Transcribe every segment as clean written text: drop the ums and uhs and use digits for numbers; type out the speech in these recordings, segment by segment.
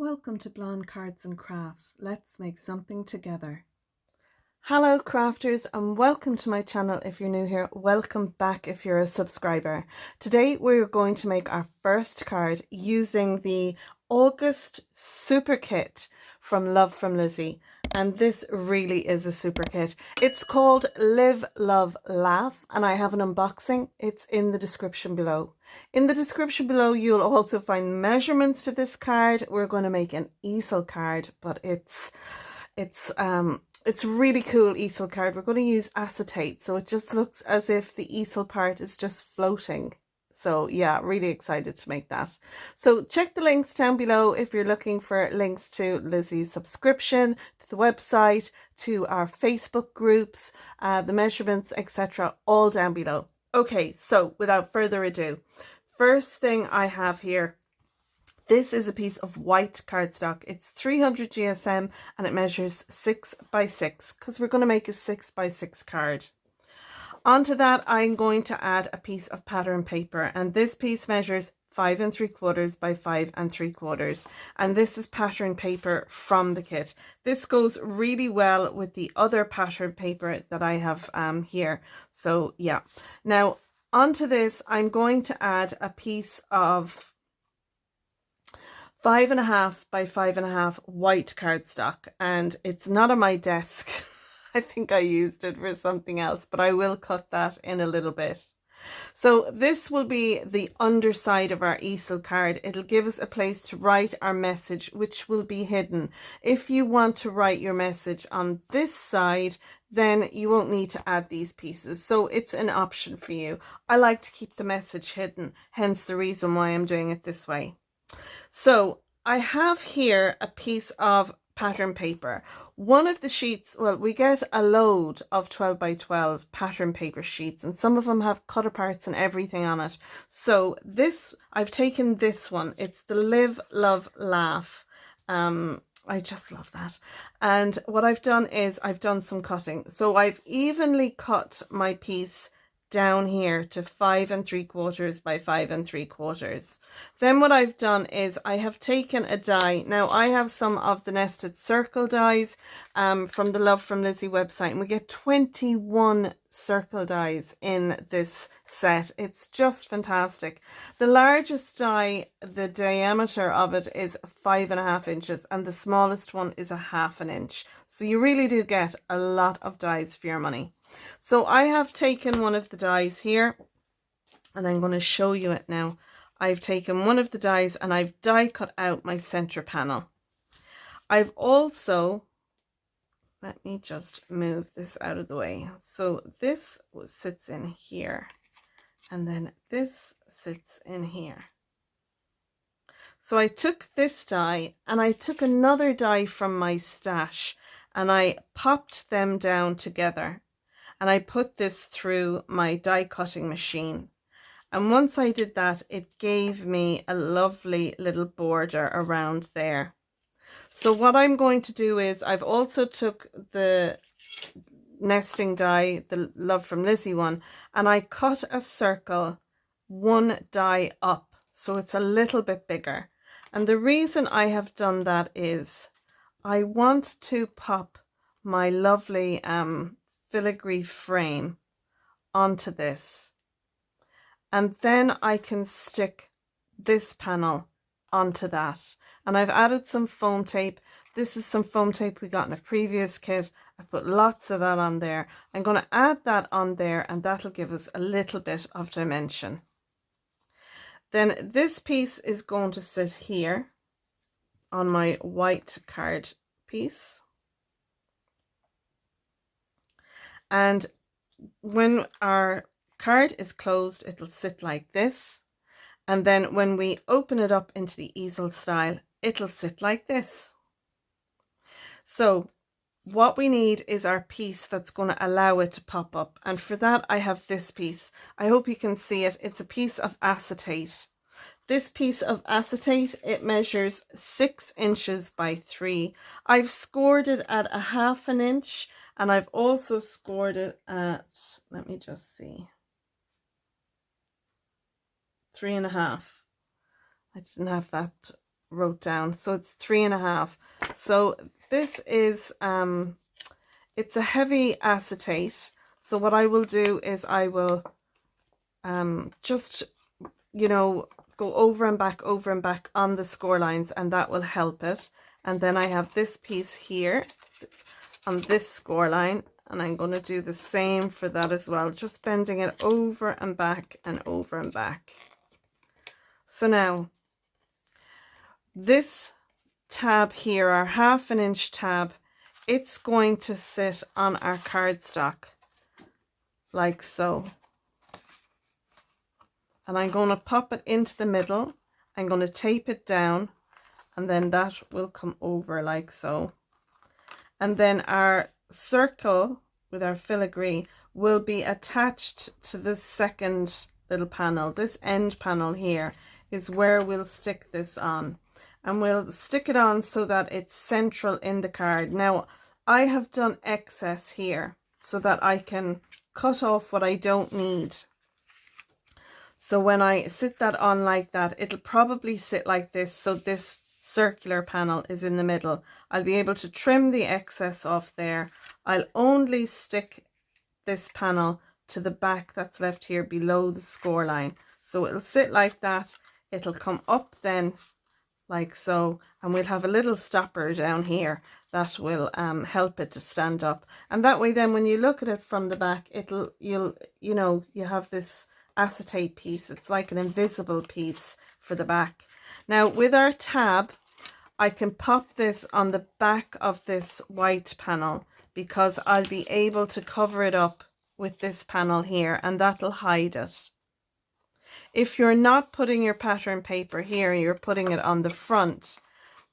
Welcome to Blonde Cards and Crafts. Let's make something together. Hello crafters and welcome to my channel. If you're new here, welcome back if you're a subscriber. Today we're going to make our first card using the August super kit from From Lizi, and this really is a super kit. It's called Live, Love, Laugh, and I have an unboxing. It's in the description below. In the description below you'll also find measurements for this card. We're going to make an easel card, but it's a really cool easel card. We're going to use acetate, so it just looks as if the easel part is just floating. So yeah, really excited to make that. So check the links down below if you're looking for links to Lizi's subscription, to the website, to our Facebook groups, the measurements, etc. all down below. Okay, so without further ado, first thing I have here, this is a piece of white cardstock. It's 300 GSM and it measures 6 by 6 because we're going to make a 6 by 6 card. Onto that, I'm going to add a piece of pattern paper, and this piece measures 5 3/4 by 5 3/4, and this is pattern paper from the kit. This goes really well with the other pattern paper that I have here. So yeah, now onto this I'm going to add a piece of 5.5 by 5.5 white cardstock, and it's not on my desk. I think I used it for something else, but I will cut that in a little bit. So this will be the underside of our easel card. It'll give us a place to write our message, which will be hidden. If you want to write your message on this side, then you won't need to add these pieces. So it's an option for you. I like to keep the message hidden, hence the reason why I'm doing it this way. So I have here a piece of pattern paper. One of the sheets, well, we get a load of 12 by 12 pattern paper sheets, and some of them have cut aparts and everything on it. So this, I've taken this one. It's the Live, Love, Laugh. I just love that. And what I've done is I've done some cutting. So I've evenly cut my piece down here to 5 3/4 by 5 3/4. Then what I've done is I have taken a die. Now I have some of the nested circle dies from the Love From Lizi website, and we get 21 circle dies in this set. It's just fantastic. The largest die, the diameter of it is 5.5 inches, and the smallest one is 1/2 inch. So you really do get a lot of dies for your money. So I have taken one of the dies here, and I'm going to show you it now. I've taken one of the dies and I've die cut out my center panel. I've also, let me just move this out of the way. So this sits in here, and then this sits in here. So I took this die and I took another die from my stash and I popped them down together. And I put this through my die cutting machine. And once I did that, it gave me a lovely little border around there. So what I'm going to do is I've also took the nesting die, the Love From Lizi one, and I cut a circle one die up. So it's a little bit bigger. And the reason I have done that is I want to pop my lovely filigree frame onto this, and then I can stick this panel onto that. And I've added some foam tape. This is some foam tape we got in a previous kit. I put lots of that on there. I'm going to add that on there, and that'll give us a little bit of dimension. Then this piece is going to sit here on my white card piece. And when our card is closed, it'll sit like this. And then when we open it up into the easel style, it'll sit like this. So what we need is our piece that's going to allow it to pop up. And for that, I have this piece. I hope you can see it. It's a piece of acetate. This piece of acetate, it measures 6 inches by 3. I've scored it at 1/2 inch. And I've also scored it at, let me just see, 3.5. I didn't have that wrote down. So it's 3.5. So this is it's a heavy acetate. So what I will do is I will just, you know, go over and back on the score lines, and that will help it. And then I have this piece here on this score line, and I'm going to do the same for that as well, just bending it over and back and over and back. So now this tab here, our 1/2 inch tab, it's going to sit on our cardstock like so. And I'm going to pop it into the middle. I'm going to tape it down, and then that will come over like so. And then our circle with our filigree will be attached to the second little panel. This end panel here is where we'll stick this on, and we'll stick it on so that it's central in the card. Now I have done excess here so that I can cut off what I don't need. So when I sit that on like that, it'll probably sit like this, so this circular panel is in the middle. I'll be able to trim the excess off there. I'll only stick this panel to the back that's left here below the score line. So it'll sit like that. It'll come up then like so, and we'll have a little stopper down here that will help it to stand up. And that way then when you look at it from the back, you have this acetate piece. It's like an invisible piece for the back. Now with our tab, I can pop this on the back of this white panel, because I'll be able to cover it up with this panel here, and that'll hide it. If you're not putting your pattern paper here, you're putting it on the front,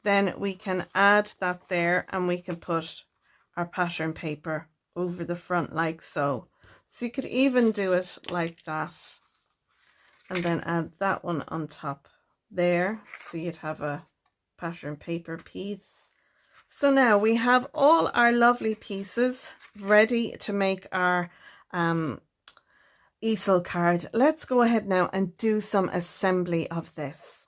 then we can add that there, and we can put our pattern paper over the front like so. So you could even do it like that, and then add that one on top there, so you'd have a pattern paper piece. So now we have all our lovely pieces ready to make our easel card. Let's go ahead now and do some assembly of this.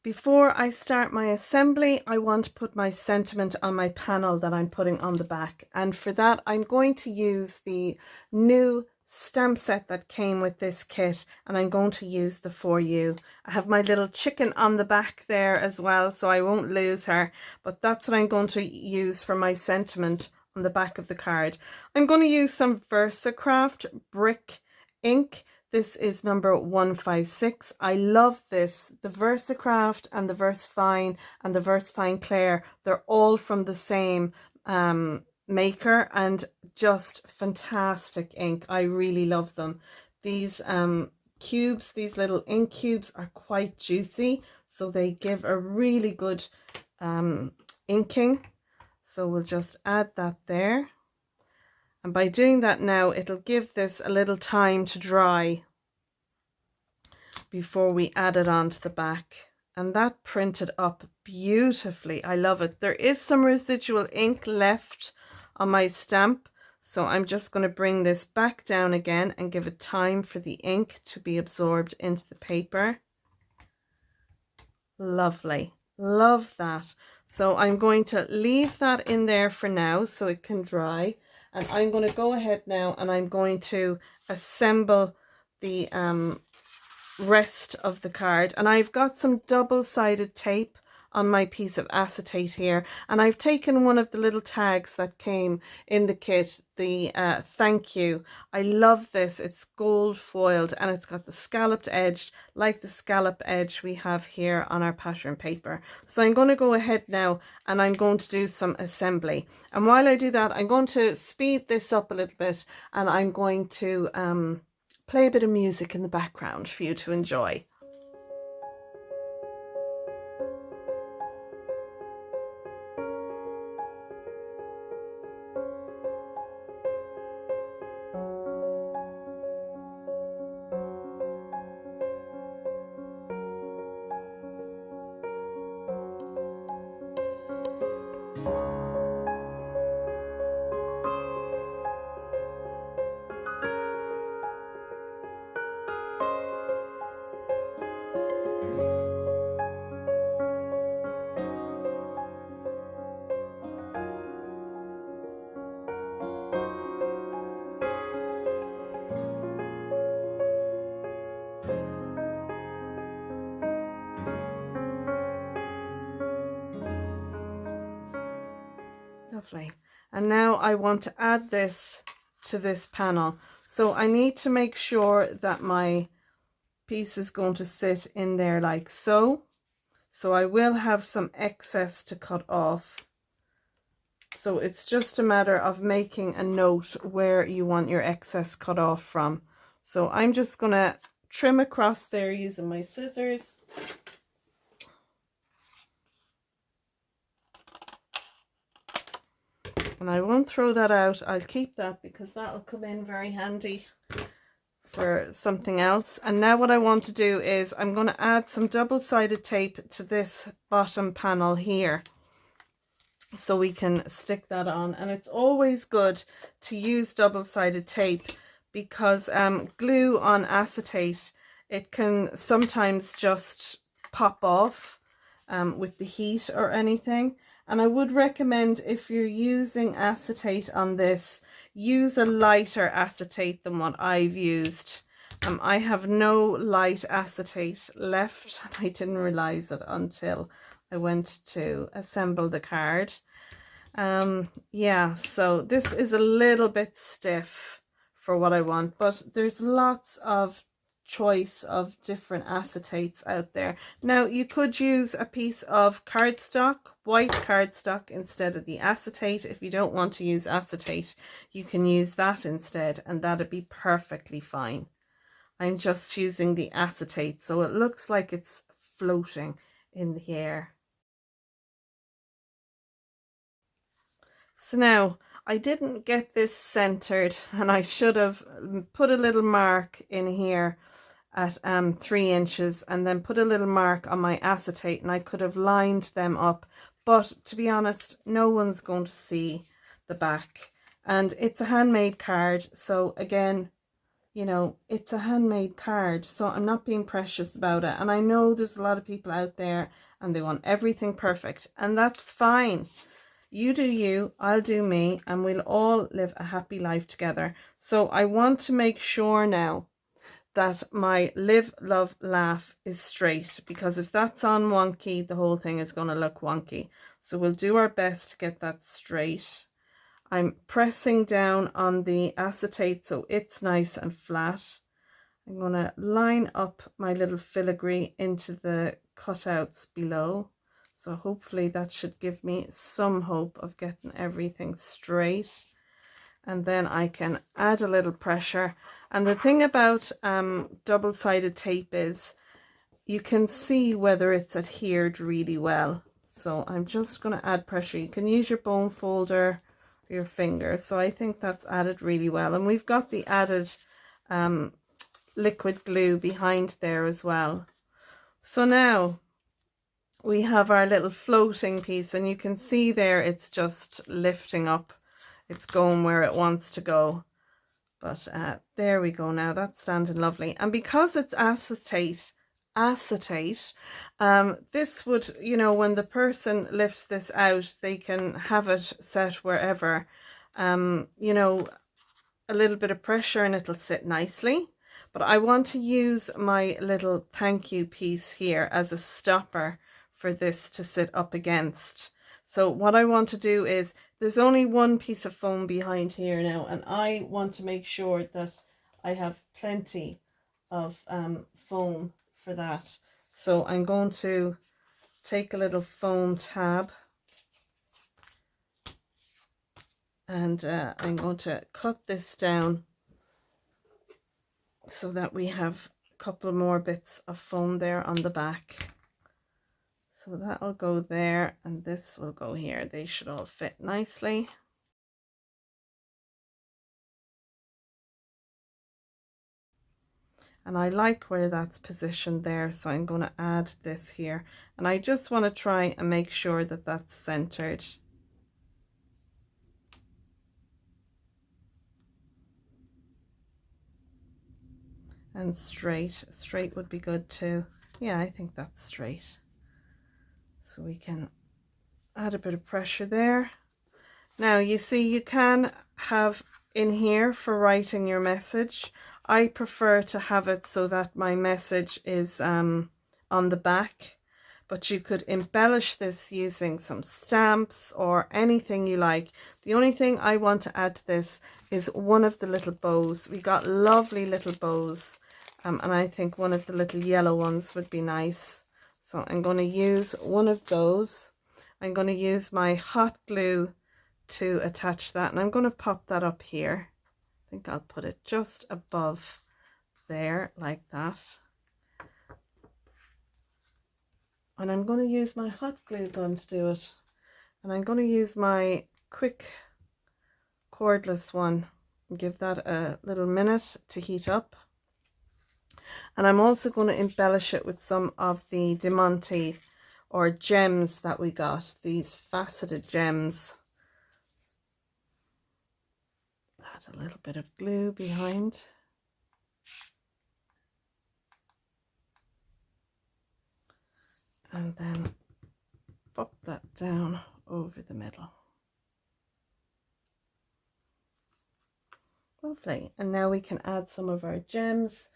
Before I start my assembly, I want to put my sentiment on my panel that I'm putting on the back, and for that I'm going to use the new stamp set that came with this kit, and I'm going to use the For You. I have my little chicken on the back there as well, so I won't lose her, but that's what I'm going to use for my sentiment on the back of the card. I'm going to use some VersaCraft brick ink. This is number 156. I love this. The VersaCraft and the VersaFine and the VersaFine Claire, they're all from the same maker, and just fantastic ink. I really love them. These cubes, these little ink cubes, are quite juicy, so they give a really good inking. So we'll just add that there. And by doing that now, it'll give this a little time to dry before we add it onto the back. And that printed up beautifully. I love it. There is some residual ink left on my stamp, so I'm just going to bring this back down again and give it time for the ink to be absorbed into the paper. Lovely. Love that. So I'm going to leave that in there for now so it can dry. And I'm going to go ahead now and I'm going to assemble the rest of the card. And I've got some double-sided tape on my piece of acetate here, and I've taken one of the little tags that came in the kit, the thank you. I love this. It's gold foiled, and it's got the scalloped edge like the scallop edge we have here on our pattern paper. So I'm going to go ahead now and I'm going to do some assembly, and while I do that I'm going to speed this up a little bit, and I'm going to play a bit of music in the background for you to enjoy. Lovely. And now I want to add this to this panel. So I need to make sure that my piece is going to sit in there like so. So I will have some excess to cut off. So it's just a matter of making a note where you want your excess cut off from. So I'm just going to trim across there using my scissors. And I won't throw that out. I'll keep that because that'll come in very handy for something else. And now what I want to do is I'm going to add some double-sided tape to this bottom panel here, so we can stick that on. And it's always good to use double-sided tape because glue on acetate, it can sometimes just pop off with the heat or anything. And I would recommend, if you're using acetate on this, use a lighter acetate than what I've used. I have no light acetate left. I didn't realize it until I went to assemble the card. Yeah, so this is a little bit stiff for what I want, but there's lots of choice of different acetates out there. Now you could use a piece of cardstock, white cardstock, instead of the acetate. If you don't want to use acetate, you can use that instead, and that'd be perfectly fine. I'm just using the acetate, so it looks like it's floating in the air. So now I didn't get this centered, and I should have put a little mark in here at 3 inches and then put a little mark on my acetate, and I could have lined them up, but to be honest, no one's going to see the back, and it's a handmade card. So again, you know, it's a handmade card, so I'm not being precious about it. And I know there's a lot of people out there and they want everything perfect, and that's fine. You do you, I'll do me, and we'll all live a happy life together. So I want to make sure now that my live, love, laugh is straight, because if that's on wonky, the whole thing is going to look wonky. So we'll do our best to get that straight. I'm pressing down on the acetate so it's nice and flat. I'm going to line up my little filigree into the cutouts below. So hopefully that should give me some hope of getting everything straight. And then I can add a little pressure. And the thing about double-sided tape is you can see whether it's adhered really well. So I'm just going to add pressure. You can use your bone folder or your finger. So I think that's added really well. And we've got the added liquid glue behind there as well. So now we have our little floating piece, and you can see there it's just lifting up. It's going where it wants to go. But there we go now. That's standing lovely. And because it's acetate, this would, you know, when the person lifts this out, they can have it set wherever. You know, a little bit of pressure and it'll sit nicely. But I want to use my little thank you piece here as a stopper for this to sit up against. So what I want to do is, there's only one piece of foam behind here now, and I want to make sure that I have plenty of foam for that. So I'm going to take a little foam tab, and I'm going to cut this down so that we have a couple more bits of foam there on the back. So that'll go there, and this will go here. They should all fit nicely. And I like where that's positioned there, so I'm going to add this here. And I just want to try and make sure that that's centered. And straight. Straight would be good too. Yeah, I think that's straight. So we can add a bit of pressure there. Now you see you can have in here for writing your message. I prefer to have it so that my message is on the back, but you could embellish this using some stamps or anything you like. The only thing I want to add to this is one of the little bows. We got lovely little bows, and I think one of the little yellow ones would be nice. So I'm going to use one of those. I'm going to use my hot glue to attach that, and I'm going to pop that up here. I think I'll put it just above there like that. And I'm going to use my hot glue gun to do it. And I'm going to use my quick cordless one and give that a little minute to heat up. And I'm also going to embellish it with some of the diamante or gems that we got, these faceted gems. Add a little bit of glue behind. And then pop that down over the middle. Lovely. And now we can add some of our gems.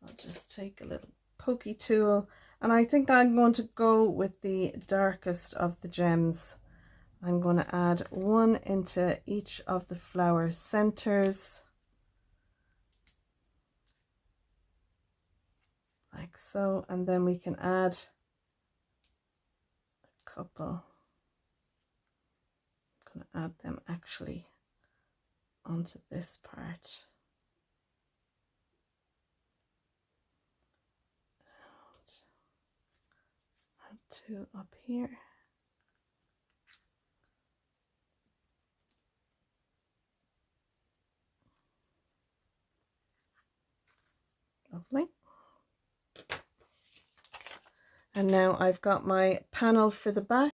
I'll just take a little pokey tool, and I think I'm going to go with the darkest of the gems. I'm going to add one into each of the flower centers, like so, and then we can add couple. I'm going to add them actually onto this part. And add two up here. Lovely. And now I've got my panel for the back.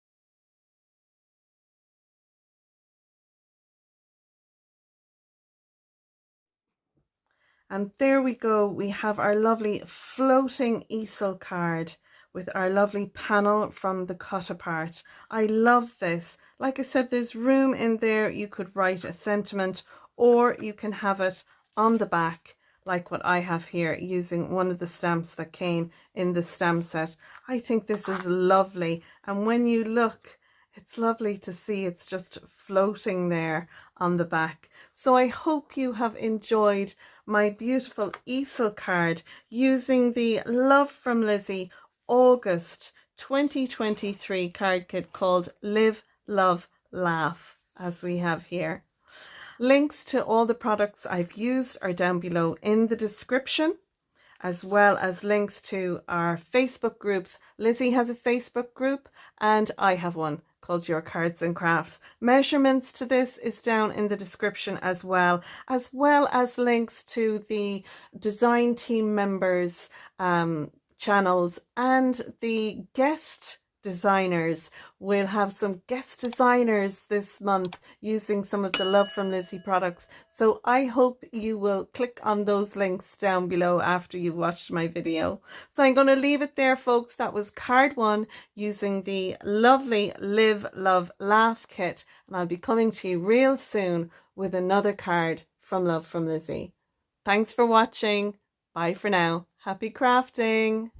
And there we go. We have our lovely floating easel card with our lovely panel from the cut apart. I love this. Like I said, there's room in there. You could write a sentiment, or you can have it on the back like what I have here, using one of the stamps that came in the stamp set. I think this is lovely, and when you look, it's lovely to see it's just floating there on the back. So I hope you have enjoyed my beautiful easel card using the Love from Lizi August 2023 card kit called Live, Love, Laugh, as we have here. Links to all the products I've used are down below in the description, as well as links to our Facebook groups. Lizi has a Facebook group and I have one called Your Cards and Crafts. Measurements to this is down in the description as well as links to the design team members channels and the guest designers. We'll have some guest designers this month using some of the Love from Lizi products, so I hope you will click on those links down below after you've watched my video. So I'm going to leave it there, folks. That was card 1 using the lovely Live, Love, Laugh kit, and I'll be coming to you real soon with another card from Love from Lizi. Thanks for watching. Bye for now. Happy crafting.